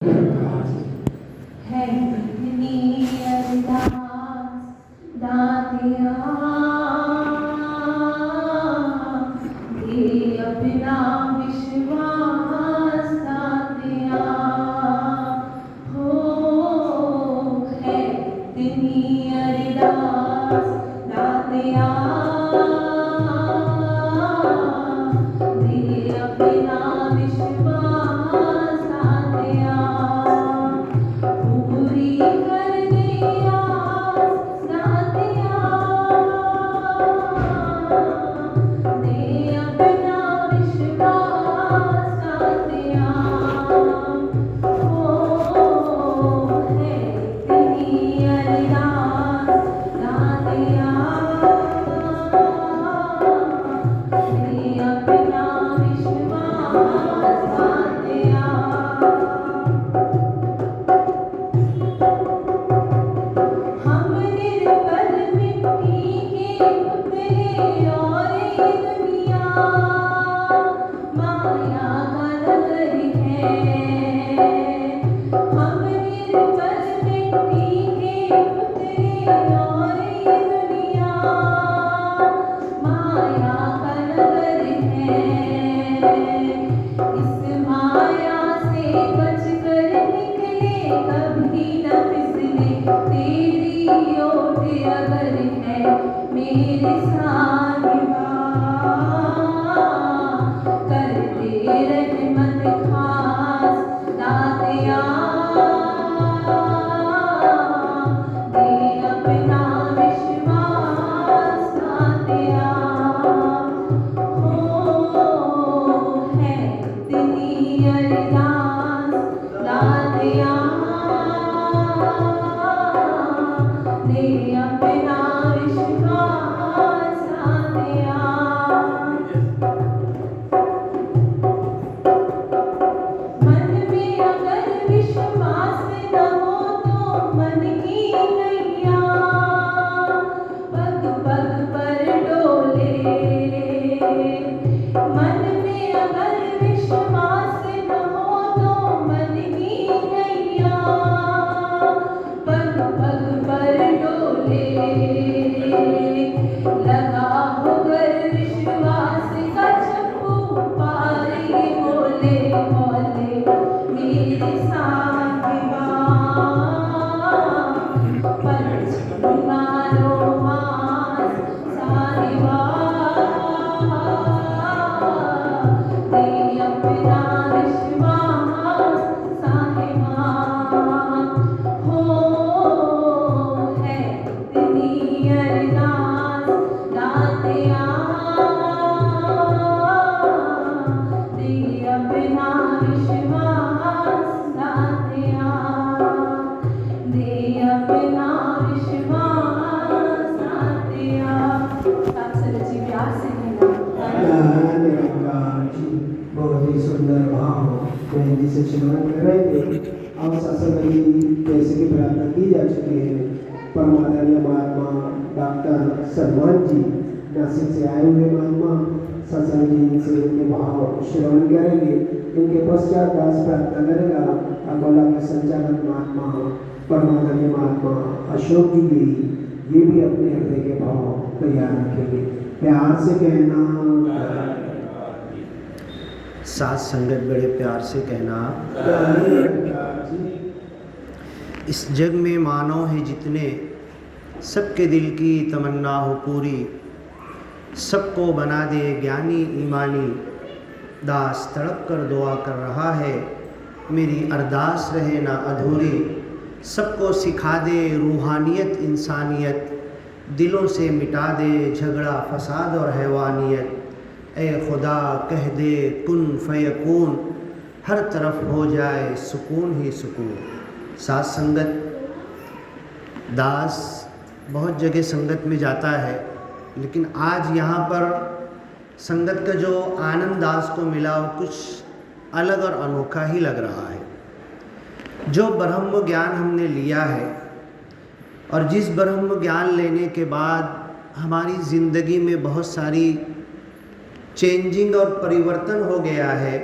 है इतनी अरदास दातिया दे अपना विश्वास दातिया हो। है इतनी अरदास दातिया दे अपना विश्वास दातिया पूरी कर दे आस दातिया दे अपना विश्वास दातिया हो। है तेरी अरदास दातिया दे अपना विश्वास दातिया हम निर्बल मिट्टी के पुतले और ये दुनिया माया का नगर है। हम निर्बल मिट्टी के पुतले और ये दुनिया माया का नगर है। इस माया से बच कर निकले कभी न फिसले तेरी ओट अगर है मेरे साहिबा कर दे रहमत खास दातिया दे अपना विश्वास दातिया हो। है इतनी अरदास दातिया दे अपना विश्वास दातिया मन में अगर विश्वास न हो तो मन की नैया पग पग पर डोले। मन में अगर विश्वास न हो तो मन की नैया पग पग पर डोले। लगा होकर विश्वास का चप्पू पार ये बोले बोले मेरे साहिबा पंच मारो मास साहिबा दे अपना विश्वास साहिबा हो। है इतनी अरदास दातिया दे अपना विश्वास दातिया दे अपना विश्वास दातिया। साथ सच्ची प्यार से कहना बहुत ही सुंदर भाव मेहंदी से श्रवण कर रहे थे। अब सत्संग की जैसे की प्रार्थना की जा चुकी है। परमादरणीय महात्मा डॉक्टर सलमान जी नासिक से आए हुए महात्मा सत्संग जी से इनके भाव श्रवण करेंगे। इनके पश्चात दास प्रार्थना करेगा अकोला के संचालक महात्मा परमादरणीय महात्मा अशोक जी ये भी अपने हृदय के भाव तैयार रखेंगे। प्यार से कहना साथ संगत बड़े प्यार से कहना इस जग में मानव है जितने सबके दिल की तमन्ना हो पूरी सबको बना दे ज्ञानी ईमानी दास तड़प कर दुआ कर रहा है मेरी अरदास रहे ना अधूरी सबको सिखा दे रूहानियत इंसानियत दिलों से मिटा दे झगड़ा फसाद और हैवानियत ए खुदा कह दे कुन फयकून हर तरफ हो जाए सुकून ही सुकून। साथ संगत दास बहुत जगह संगत में जाता है लेकिन आज यहाँ पर संगत का जो आनंद दास को मिला वो कुछ अलग और अनोखा ही लग रहा है। जो ब्रह्म ज्ञान हमने लिया है और जिस ब्रह्म ज्ञान लेने के बाद हमारी ज़िंदगी में बहुत सारी चेंजिंग और परिवर्तन हो गया है।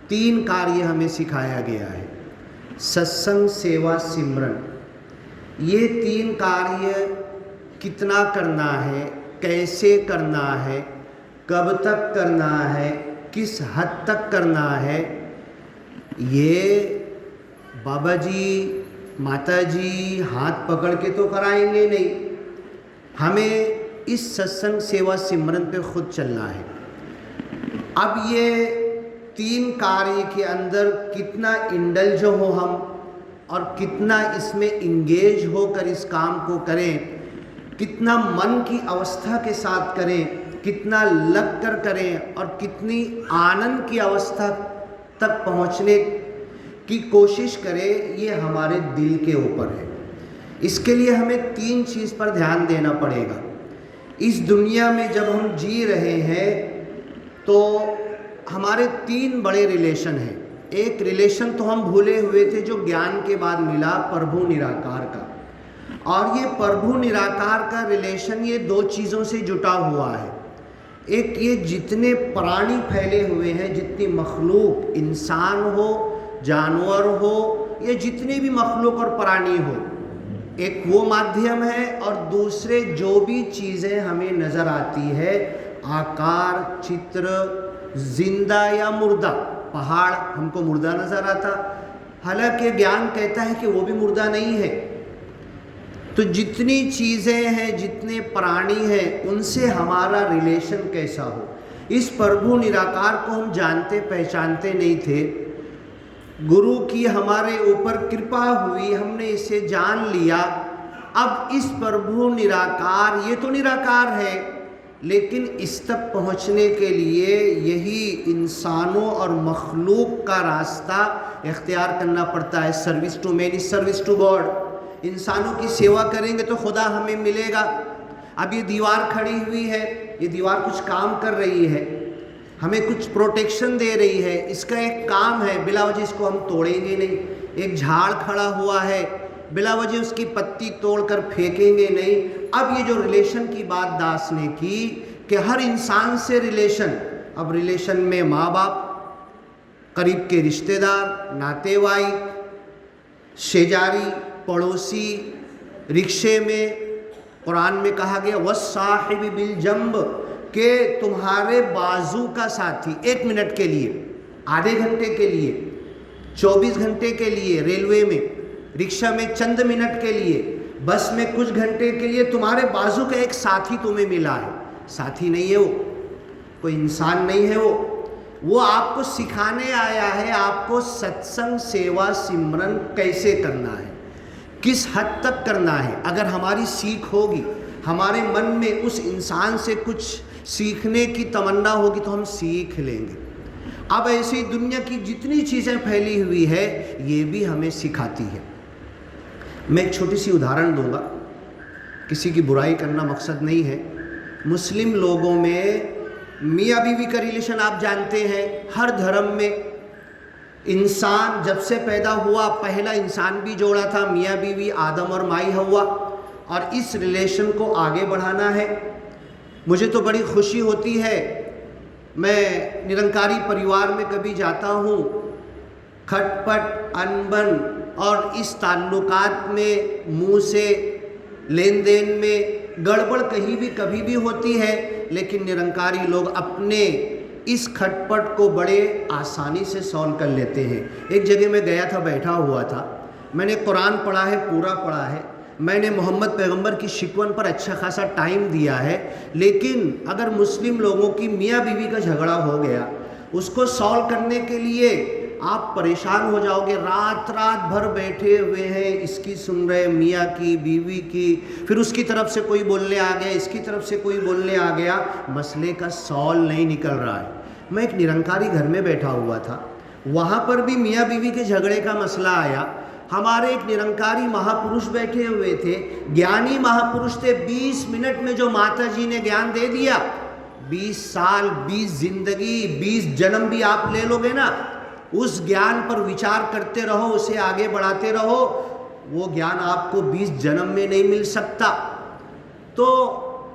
3 कार्य हमें सिखाया गया है। सत्संग, सेवा, सिमरन, ये 3 कार्य कितना करना है, कैसे करना है, कब तक करना है, किस हद तक करना है, ये बाबा जी माता जी हाथ पकड़ के तो कराएंगे नहीं। हमें इस सत्संग, सेवा, सिमरन पे खुद चलना है। अब ये 3 कार्य के अंदर कितना इंडल्ज हो हम और कितना इसमें इंगेज होकर इस काम को करें, कितना मन की अवस्था के साथ करें, कितना लग कर करें और कितनी आनंद की अवस्था तक पहुंचने की कोशिश करें, ये हमारे दिल के ऊपर है। इसके लिए हमें 3 चीज़ पर ध्यान देना पड़ेगा। इस दुनिया में जब हम जी रहे हैं तो हमारे 3 बड़े रिलेशन हैं। एक रिलेशन तो हम भूले हुए थे जो ज्ञान के बाद मिला, प्रभु निराकार का। और ये प्रभु निराकार का रिलेशन ये 2 चीज़ों से जुटा हुआ है। एक ये जितने प्राणी फैले हुए हैं, जितनी मखलूक, इंसान हो, जानवर हो, ये जितने भी मखलूक और प्राणी हो, एक वो माध्यम है। और दूसरे जो भी चीज़ें हमें नज़र आती है, आकार, चित्र, जिंदा या मुर्दा, पहाड़ हमको मुर्दा नज़र आता, हालांकि ज्ञान कहता है कि वो भी मुर्दा नहीं है। तो जितनी चीज़ें हैं, जितने प्राणी हैं, उनसे हमारा रिलेशन कैसा हो। इस प्रभु निराकार को हम जानते पहचानते नहीं थे। गुरु की हमारे ऊपर कृपा हुई, हमने इसे जान लिया। अब इस प्रभु निराकार, ये तो निराकार है, लेकिन इस तक पहुँचने के लिए यही इंसानों और मखलूक का रास्ता इख्तियार करना पड़ता है। Service to man is service to God. इंसानों की सेवा करेंगे तो खुदा हमें मिलेगा। अब ये दीवार खड़ी हुई है, ये दीवार कुछ काम कर रही है, हमें कुछ प्रोटेक्शन दे रही है, इसका एक काम है, बिला वजह इसको हम तोड़ेंगे नहीं। एक झाड़ खड़ा हुआ है, बिला वजह उसकी पत्ती तोड़कर फेंकेंगे नहीं। अब ये जो रिलेशन की बात दास ने की कि हर इंसान से रिलेशन, अब रिलेशन में माँ बाप, करीब के रिश्तेदार, नातेवाईक, शेजारी, पड़ोसी, रिक्शे में कुरान में कहा गया वस्साहिब बिल जंब, के तुम्हारे बाजू का साथी 1 मिनट के लिए, आधे घंटे के लिए, 24 घंटे के लिए, रेलवे में, रिक्शा में चंद मिनट के लिए, बस में कुछ घंटे के लिए तुम्हारे बाजू का एक साथी तुम्हें मिला है। साथी नहीं है वो, कोई इंसान नहीं है वो आपको सिखाने आया है आपको सत्संग, सेवा, सिमरन कैसे करना है, किस हद तक करना है। अगर हमारी सीख होगी, हमारे मन में उस इंसान से कुछ सीखने की तमन्ना होगी तो हम सीख लेंगे। अब ऐसी दुनिया की जितनी चीज़ें फैली हुई है, ये भी हमें सिखाती है। मैं एक छोटी सी उदाहरण दूंगा, किसी की बुराई करना मकसद नहीं है। मुस्लिम लोगों में मियाँ बीवी का रिलेशन आप जानते हैं। हर धर्म में इंसान जब से पैदा हुआ, पहला इंसान भी जोड़ा था, मियाँ बीवी, आदम और माई हव्वा, और इस रिलेशन को आगे बढ़ाना है। मुझे तो बड़ी खुशी होती है, मैं निरंकारी परिवार में कभी जाता हूँ, खटपट, अनबन और इस ताल्लुकात में, मुँह से लेन देन में गड़बड़ कहीं भी कभी भी होती है, लेकिन निरंकारी लोग अपने इस खटपट को बड़े आसानी से सॉल्व कर लेते हैं। एक जगह मैं गया था, बैठा हुआ था, मैंने कुरान पढ़ा है, पूरा पढ़ा है, मैंने मोहम्मद पैगंबर की शिकवन पर अच्छा खासा टाइम दिया है, लेकिन अगर मुस्लिम लोगों की मियाँ बीवी का झगड़ा हो गया, उसको सॉल्व करने के लिए आप परेशान हो जाओगे। रात रात भर बैठे हुए हैं, इसकी सुन रहे, मियाँ की, बीवी की, फिर उसकी तरफ से कोई बोलने आ गया, इसकी तरफ से कोई बोलने आ गया, मसले का सॉल्व नहीं निकल रहा है। मैं एक निरंकारी घर में बैठा हुआ था, वहाँ पर भी मियाँ बीवी के झगड़े का मसला आया। हमारे एक निरंकारी महापुरुष बैठे हुए थे, ज्ञानी महापुरुष थे। 20 मिनट में जो माता जी ने ज्ञान दे दिया, 20 साल, 20 जिंदगी, 20 जन्म भी आप ले लोगे ना, उस ज्ञान पर विचार करते रहो, उसे आगे बढ़ाते रहो, वो ज्ञान आपको 20 जन्म में नहीं मिल सकता। तो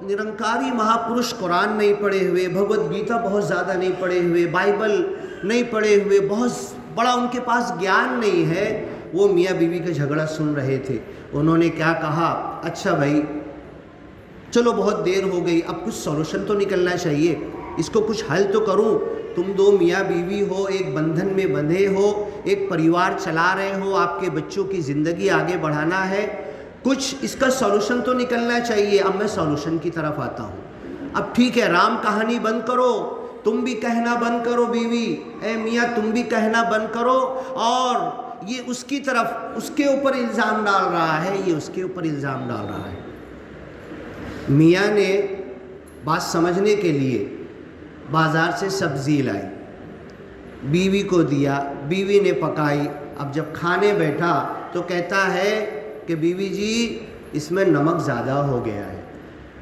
निरंकारी महापुरुष कुरान नहीं पढ़े हुए, भगवत गीता बहुत ज़्यादा नहीं पढ़े हुए, बाइबल नहीं पढ़े हुए, बहुत बड़ा उनके पास ज्ञान नहीं है, वो मियाँ बीवी का झगड़ा सुन रहे थे। उन्होंने क्या कहा, अच्छा भाई चलो बहुत देर हो गई, अब कुछ सॉल्यूशन तो निकलना चाहिए, इसको कुछ हल तो करूं। तुम दो मियाँ बीवी हो, एक बंधन में बंधे हो, एक परिवार चला रहे हो, आपके बच्चों की ज़िंदगी आगे बढ़ाना है, कुछ इसका सॉल्यूशन तो निकलना चाहिए। अब मैं सॉल्यूशन की तरफ आता हूँ। अब ठीक है, राम कहानी बंद करो, तुम भी कहना बंद करो बीवी, ए मियाँ तुम भी कहना बंद करो, और ये उसकी तरफ उसके ऊपर इल्ज़ाम डाल रहा है, ये उसके ऊपर इल्ज़ाम डाल रहा है। मियाँ ने बात समझने के लिए बाज़ार से सब्ज़ी लाई, बीवी को दिया, बीवी ने पकाई। अब जब खाने बैठा तो कहता है कि बीवी जी इसमें नमक ज़्यादा हो गया है।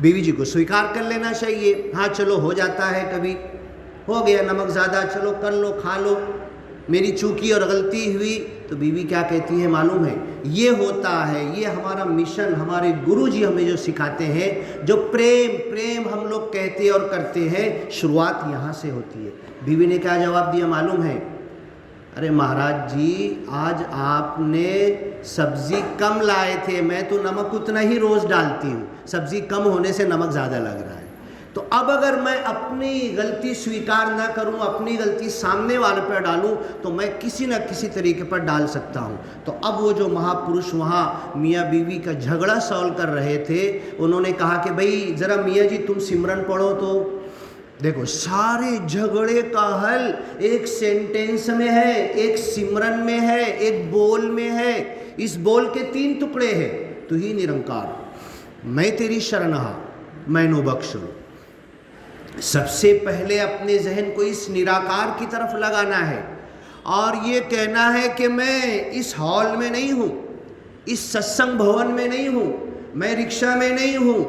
बीवी जी को स्वीकार कर लेना चाहिए, हाँ चलो हो जाता है, कभी हो गया नमक ज़्यादा, चलो कर लो, खा लो, मेरी चूकी और गलती हुई। तो बीवी क्या कहती है मालूम है, ये होता है, ये हमारा मिशन, हमारे गुरुजी हमें जो सिखाते हैं, जो प्रेम हम लोग कहते और करते हैं, शुरुआत यहाँ से होती है। बीवी ने क्या जवाब दिया मालूम है, अरे महाराज जी आज आपने सब्ज़ी कम लाए थे, मैं तो नमक उतना ही रोज़ डालती हूँ, सब्ज़ी कम होने से नमक ज़्यादा लग रहा है। तो अब अगर मैं अपनी गलती स्वीकार ना करूं, अपनी गलती सामने वाले पर डालूं, तो मैं किसी न किसी तरीके पर डाल सकता हूं। तो अब वो जो महापुरुष वहाँ मियाँ बीवी का झगड़ा सॉल्व कर रहे थे, उन्होंने कहा कि भाई ज़रा मियाँ जी तुम सिमरन पढ़ो। तो देखो सारे झगड़े का हल एक सेंटेंस में है, एक सिमरन में है, एक बोल में है। इस बोल के 3 टुकड़े हैं, तू ही निरंकार, मैं तेरी शरणहा, मैनू बख्श लो। सबसे पहले अपने जहन को इस निराकार की तरफ लगाना है और ये कहना है कि मैं इस हॉल में नहीं हूँ, इस सत्संग भवन में नहीं हूँ, मैं रिक्शा में नहीं हूँ,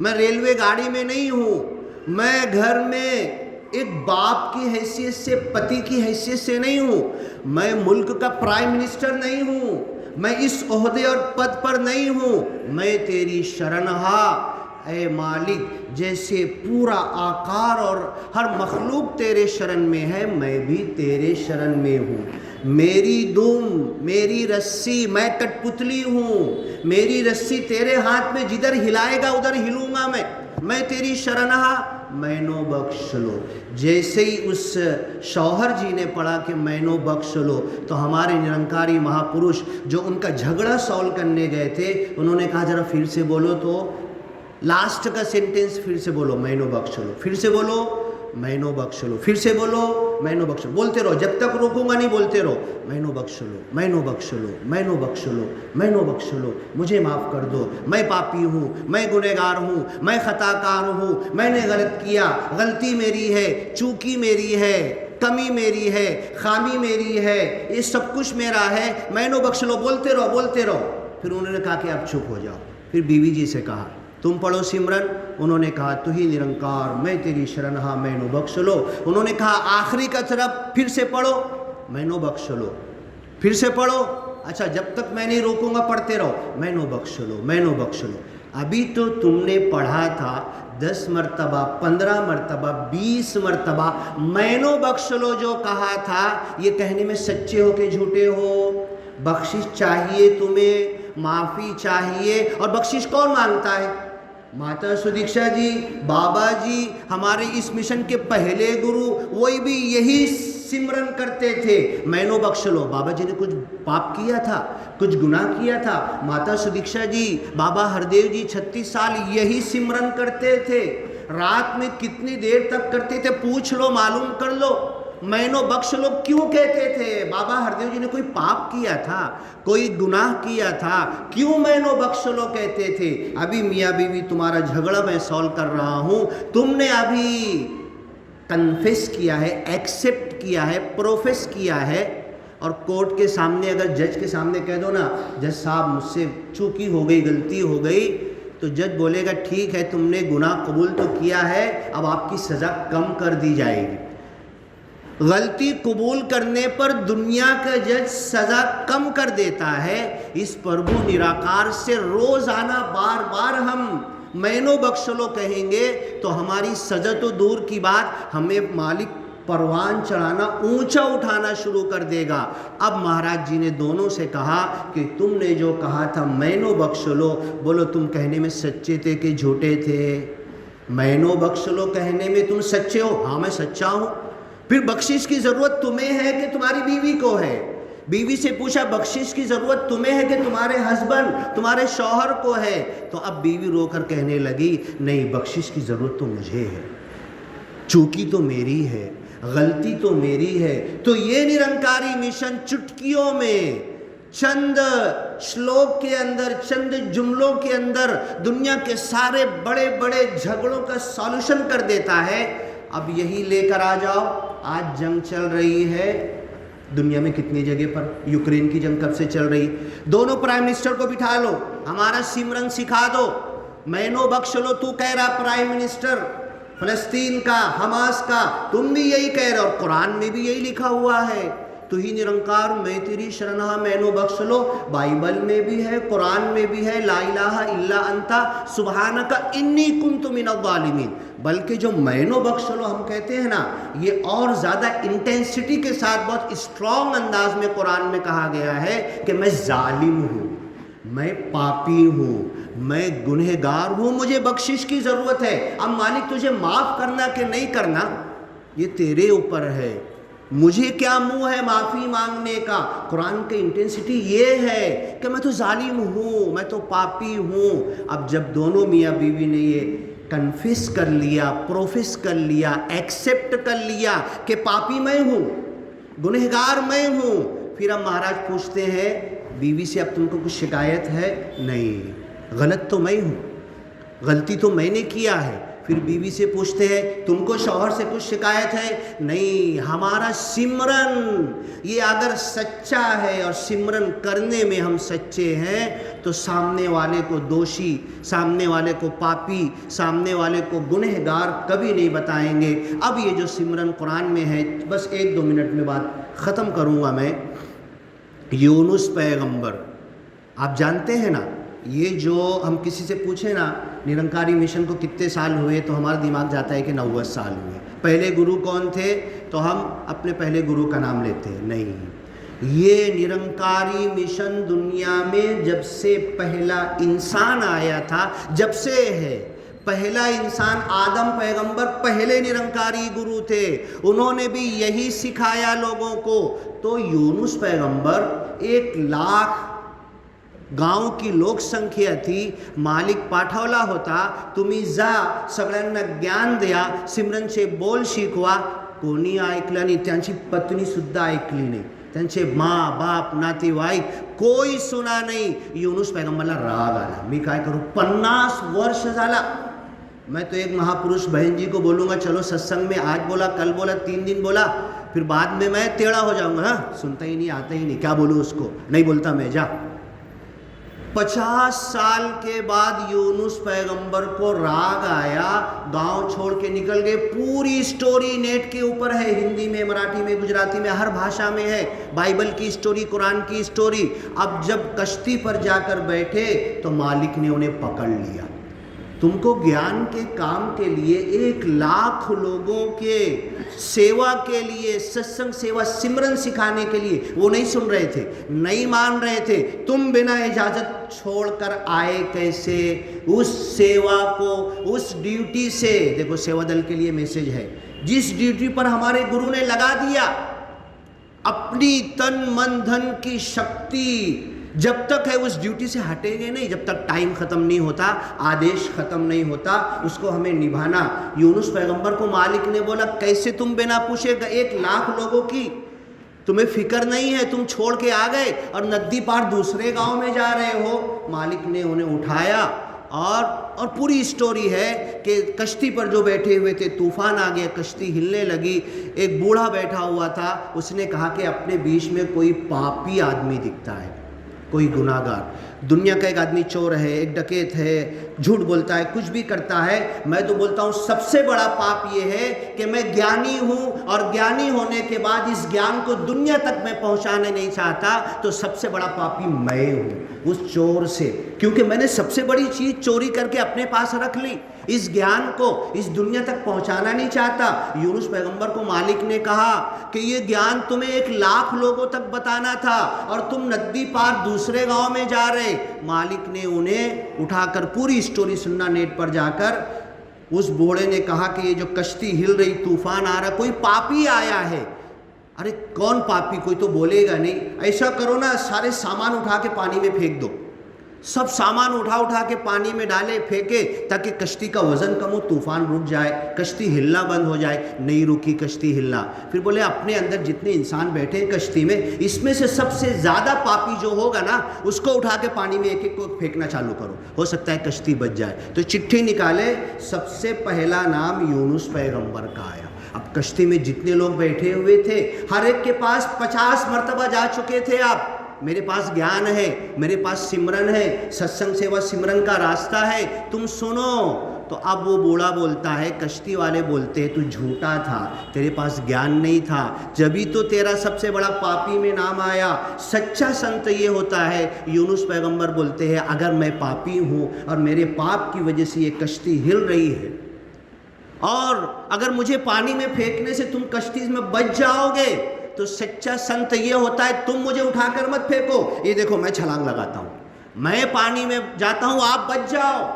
मैं रेलवे गाड़ी में नहीं हूँ, मैं घर में एक बाप की हैसियत से, पति की हैसियत से नहीं हूँ, मैं मुल्क का प्राइम मिनिस्टर नहीं हूँ, मैं इस ओहदे और पद पर नहीं हूँ, मैं तेरी शरणहा ऐ मालिक। जैसे पूरा आकार और हर मखलूक तेरे शरण में है, मैं भी तेरे शरण में हूँ। मेरी दुम, मेरी रस्सी, मैं कठपुतली हूँ, मेरी रस्सी तेरे हाथ में, जिधर हिलाएगा उधर हिलूंगा मैं तेरी शरणहा, मैनो बख्श लो। जैसे ही उस शौहर जी ने पढ़ा कि मैनो बख्श लो, तो हमारे निरंकारी महापुरुष जो उनका झगड़ा सॉल्व करने गए थे, उन्होंने कहा जरा फिर से बोलो, तो लास्ट का सेंटेंस फिर से बोलो, मैनो बख्श लो, फिर से बोलो मैनो बख्श लो, फिर से बोलो मैनो बख्श लो, बोलते रहो, जब तक रोकूंगा नहीं बोलते रहो, मैनो बख्श लो, मैनो बख्श लो, मैनो बख्श लो, मैनो बख्श लो, मुझे माफ़ कर दो, मैं पापी हूँ, मैं गुनहगार हूँ, मैं खताकार हूँ, मैंने गलत किया, गलती मेरी है, चूकी मेरी है, कमी मेरी है, खामी मेरी है, ये सब कुछ मेरा है, मैनो बख्श लो, बोलते रहो, बोलते रहो। फिर उन्होंने कहा कि आप चुप हो जाओ। फिर बीवी जी से कहा तुम पढ़ो सिमरन। उन्होंने कहा तू ही निरंकार, मैं तेरी शरणहा, मैनो बख्श लो। उन्होंने कहा आखिरी का तरफ फिर से पढ़ो, मैनो बख्श लो, फिर से पढ़ो। अच्छा जब तक मैं नहीं रोकूंगा पढ़ते रहो, मैनो बख्श लो, मैनो बख्श लो। अभी तो तुमने पढ़ा था 10 मरतबा, 15 मरतबा, 20 मरतबा मैनो बख्श लो जो कहा था, ये कहने में सच्चे हो के झूठे हो? बख्शिश चाहिए तुम्हें, माफ़ी चाहिए, और बख्शिश कौन मांगता है? माता सुदीक्षा जी, बाबा जी, हमारे इस मिशन के पहले गुरु, वही भी यही सिमरन करते थे, मैनो बख्श लो। बाबा जी ने कुछ पाप किया था, कुछ गुनाह किया था? माता सुदीक्षा जी, बाबा हरदेव जी 36 साल यही सिमरन करते थे। रात में कितनी देर तक करते थे पूछ लो, मालूम कर लो। मैनो बख्श लो क्यों कहते थे? बाबा हरदेव जी ने कोई पाप किया था, कोई गुनाह किया था, क्यों मैनो बख्श लो कहते थे? अभी मियाँ बीवी तुम्हारा झगड़ा मैं सॉल्व कर रहा हूँ, तुमने अभी कन्फेस किया है, एक्सेप्ट किया है, प्रोफेस किया है, और कोर्ट के सामने अगर जज के सामने कह दो ना, जज साहब मुझसे चूकी हो गई, गलती हो गई, तो जज बोलेगा ठीक है तुमने गुनाह कबूल तो किया है, अब आपकी सज़ा कम कर दी जाएगी। गलती कबूल करने पर दुनिया का जज सज़ा कम कर देता है। इस प्रभु निराकार से रोज़ाना बार बार हम मैनो बख्श लो कहेंगे तो हमारी सज़ा तो दूर की बात, हमें मालिक परवान चढ़ाना, ऊंचा उठाना शुरू कर देगा। अब महाराज जी ने दोनों से कहा कि तुमने जो कहा था मैनो बख्श लो, बोलो तुम कहने में सच्चे थे कि झूठे थे? मैनो बख्श लो कहने में तुम सच्चे हो? हाँ मैं सच्चा हूँ। फिर बख्शिश की ज़रूरत तुम्हें है कि तुम्हारी बीवी को है? बीवी से पूछा बख्शिश की ज़रूरत तुम्हें है कि तुम्हारे हस्बैंड, तुम्हारे शौहर को है? तो अब बीवी रोकर कहने लगी नहीं, बख्शिश की ज़रूरत तो मुझे है, चूकी तो मेरी है, गलती तो मेरी है। तो ये निरंकारी मिशन चुटकियों में, चंद श्लोक के अंदर, चंद जुमलों के अंदर दुनिया के सारे बड़े बड़े झगड़ों का सॉल्यूशन कर देता है। अब यही लेकर आ जाओ। आज जंग चल रही है दुनिया में कितनी जगह पर, यूक्रेन की जंग कब से चल रही? दोनों प्राइम मिनिस्टर को बिठा लो, हमारा सिमरन सिखा दो, मैनो बख्श लो। तू कह रहा प्राइम मिनिस्टर फलस्तीन का, हमास का, तुम भी यही कह रहे हो, और कुरान में भी यही लिखा हुआ है, तू ही निरंकार मैं तेरी शरण हा मैनो बख्श लो। बाइबल में भी है, कुरान में भी है, ला इलाहा इल्ला अंता सुब्हानका इन्नी कुन्तु मिनज़ ज़ालिमीन। बल्कि जो मैनो बख्श लो हम कहते हैं ना, ये और ज़्यादा इंटेंसिटी के साथ बहुत स्ट्रॉन्ग अंदाज में कुरान में कहा गया है कि मैं जालिम हूँ, मैं पापी हूँ, मैं गुनहगार हूँ, मुझे बख्शिश की ज़रूरत है। अब मालिक तुझे माफ़ करना कि नहीं करना ये तेरे ऊपर है, मुझे क्या मुंह है माफ़ी मांगने का। कुरान की इंटेंसिटी ये है कि मैं तो जालिम हूँ, मैं तो पापी हूँ। अब जब दोनों मियाँ बीवी ने ये कन्फेस कर लिया, प्रोफेस कर लिया, एक्सेप्ट कर लिया कि पापी मैं हूँ, गुनहगार मैं हूँ, फिर अब महाराज पूछते हैं बीवी से अब तुमको कुछ शिकायत है? नहीं, गलत तो मैं हूँ, गलती तो मैंने किया है। फिर बीवी से पूछते हैं तुमको शौहर से कुछ शिकायत है? नहीं, हमारा सिमरन ये अगर सच्चा है और सिमरन करने में हम सच्चे हैं तो सामने वाले को दोषी, सामने वाले को पापी, सामने वाले को गुनहगार कभी नहीं बताएंगे। अब ये जो सिमरन कुरान में है, बस 1-2 मिनट में बात ख़त्म करूँगा मैं। यूनुस पैगंबर आप जानते हैं ना, ये जो हम किसी से पूछे ना निरंकारी मिशन को कितने साल हुए, तो हमारा दिमाग जाता है कि 90 साल हुए। पहले गुरु कौन थे, तो हम अपने पहले गुरु का नाम लेते हैं। नहीं, ये निरंकारी मिशन दुनिया में जब से पहला इंसान आया था, जब से है। पहला इंसान आदम पैगंबर पहले निरंकारी गुरु थे, उन्होंने भी यही सिखाया लोगों को। तो यूनुस पैगंबर 1 लाख गांव की लोक संख्या थी, मालिक पाठवला होता, तुम्ही जा सगळ्यांना ज्ञान द्या, सिमरनचे बोल शिकवा, कोणी ऐकलं नाही, त्यांची पत्नी सुद्धा ऐकली नाही, त्यांचे माँ बाप नातेवाईक कोई सुना नहीं। यूनुस पैगंबरला राग आला, मी काय करूं, 50 वर्ष झाला। मैं तो एक महापुरुष बहन जी को बोलूँगा चलो सत्संग में, आज बोला कल बोला 3 दिन बोला, फिर बाद में मैं टेढ़ा हो जाऊँगा, हाँ सुनता ही नहीं, आता ही नहीं, क्या बोलूँ उसको, नहीं बोलता मैं, जा। 50 साल के बाद यूनुस पैगंबर को राग आया, गांव छोड़ के निकल गए। पूरी स्टोरी नेट के ऊपर है, हिंदी में, मराठी में, गुजराती में, हर भाषा में है। बाइबल की स्टोरी, कुरान की स्टोरी। अब जब कश्ती पर जाकर बैठे तो मालिक ने उन्हें पकड़ लिया। तुमको ज्ञान के काम के लिए 1 लाख लोगों के सेवा के लिए, सत्संग सेवा, सिमरन सिखाने के लिए, वो नहीं सुन रहे थे, नहीं मान रहे थे। तुम बिना इजाज़त छोड़कर आए कैसे उस सेवा को, उस ड्यूटी से। देखो सेवा दल के लिए मैसेज है, जिस ड्यूटी पर हमारे गुरु ने लगा दिया अपनी तन मन धन की शक्ति, जब तक है उस ड्यूटी से हटेंगे नहीं, जब तक टाइम ख़त्म नहीं होता, आदेश ख़त्म नहीं होता, उसको हमें निभाना। यूनुस पैगंबर को मालिक ने बोला कैसे तुम बिना पूछे 1 लाख लोगों की, तुम्हें फिक्र नहीं है, तुम छोड़ के आ गए और नदी पार दूसरे गांव में जा रहे हो। मालिक ने उन्हें उठाया और पूरी स्टोरी है कि कश्ती पर जो बैठे हुए थे, तूफान आ गया, कश्ती हिलने लगी। एक बूढ़ा बैठा हुआ था, उसने कहा कि अपने बीच में कोई पापी आदमी दिखता है, कोई गुनाहगार। दुनिया का एक आदमी चोर है, एक डकैत है, झूठ बोलता है, कुछ भी करता है। मैं तो बोलता हूँ सबसे बड़ा पाप ये है कि मैं ज्ञानी हूँ और ज्ञानी होने के बाद इस ज्ञान को दुनिया तक मैं पहुँचाने नहीं चाहता, तो सबसे बड़ा पापी मैं हूँ उस चोर से, क्योंकि मैंने सबसे बड़ी चीज़ चोरी करके अपने पास रख ली। इस ज्ञान को इस दुनिया तक पहुंचाना नहीं चाहता। यूनुस पैगंबर को मालिक ने कहा कि ये ज्ञान तुम्हें 1 लाख लोगों तक बताना था और तुम नदी पार दूसरे गांव में जा रहे। मालिक ने उन्हें उठाकर पूरी स्टोरी सुनना नेट पर जाकर। उस बूढ़े ने कहा कि ये जो कश्ती हिल रही, तूफान आ रहा, कोई पापी आया है। अरे कौन पापी, कोई तो बोलेगा नहीं। ऐसा करो ना, सारे सामान उठा के पानी में फेंक दो। सब सामान उठा के पानी में डाले, फेंके, ताकि कश्ती का वजन कम हो, तूफान रुक जाए, कश्ती हिलना बंद हो जाए। नहीं रुकी कश्ती हिलना। फिर बोले अपने अंदर जितने इंसान बैठे हैं कश्ती में, इसमें से सबसे ज़्यादा पापी जो होगा ना, उसको उठा के पानी में एक एक को फेंकना चालू करो, हो सकता है कश्ती बच जाए। तो चिट्ठी निकाले, सबसे पहला नाम यूनुस पैगंबर का आया। अब कश्ती में जितने लोग बैठे हुए थे, हर एक के पास 50 मरतबा जा चुके थे। आप, मेरे पास ज्ञान है, मेरे पास सिमरन है, सत्संग सेवा सिमरन का रास्ता है, तुम सुनो। तो अब वो बूढ़ा बोलता है, कश्ती वाले बोलते हैं तू झूठा था, तेरे पास ज्ञान नहीं था, जभी तो तेरा सबसे बड़ा पापी में नाम आया। सच्चा संत ये होता है। यूनुस पैगंबर बोलते हैं अगर मैं पापी हूँ और मेरे पाप की वजह से ये कश्ती हिल रही है, और अगर मुझे पानी में फेंकने से तुम कश्ती में बच जाओगे, तो सच्चा संत ये होता है तुम मुझे उठाकर मत फेंको। ये देखो मैं छलांग लगाता हूँ, मैं पानी में जाता हूँ, आप बच जाओ,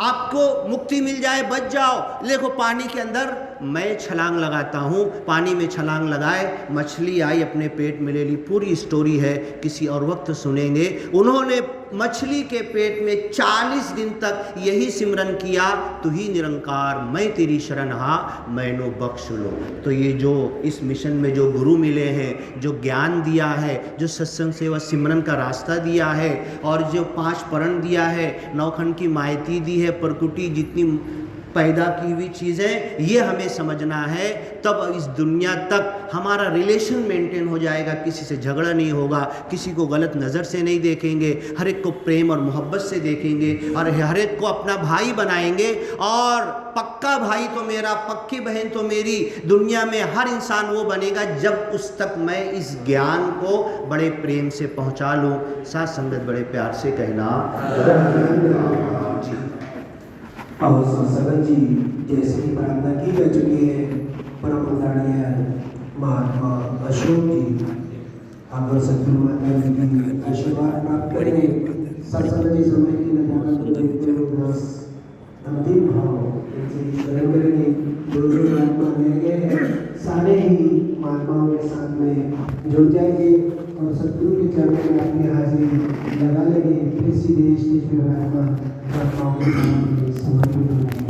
आपको मुक्ति मिल जाए, बच जाओ। देखो पानी के अंदर मैं छलांग लगाता हूँ, पानी में छलांग लगाए, मछली आई अपने पेट में ले ली। पूरी स्टोरी है, किसी और वक्त सुनेंगे। उन्होंने मछली के पेट में 40 दिन तक यही सिमरन किया, तू ही निरंकार, मैं तेरी शरण हा, मैनो बख्श लो। तो ये जो इस मिशन में जो गुरु मिले हैं, जो ज्ञान दिया है, जो सत्संग सेवा सिमरन का रास्ता दिया है, और जो 5 परण दिया है, 9 खंड की मायती दी है, प्रकृति जितनी पैदा की हुई चीज़ें, ये हमें समझना है। तब इस दुनिया तक हमारा रिलेशन मेंटेन हो जाएगा, किसी से झगड़ा नहीं होगा, किसी को गलत नज़र से नहीं देखेंगे, हर एक को प्रेम और मोहब्बत से देखेंगे, और हर एक को अपना भाई बनाएंगे। और पक्का भाई तो मेरा, पक्की बहन तो मेरी। दुनिया में हर इंसान वो बनेगा जब उस तक मैं इस ज्ञान को बड़े प्रेम से पहुँचा लूँ। साथ संगत बड़े प्यार से कहना जी। और संत जी जैसे कि प्रार्थना की जा चुकी है, परम आदरणीय महात्मा अशोक जी अगर सतगुरु माता जी की आशीर्वाद प्राप्त करें। सत्संग जी समय की नजाकत देखते हुए अंतिम भाव ग्रहण करेंगे। जो महात्मा रह गए हैं सारे ही महात्माओं के साथ में जुड़ जाएंगे और सतगुरु के चरणों में अपनी हाजिरी लगा लेंगे। फिर देश महात्माओं के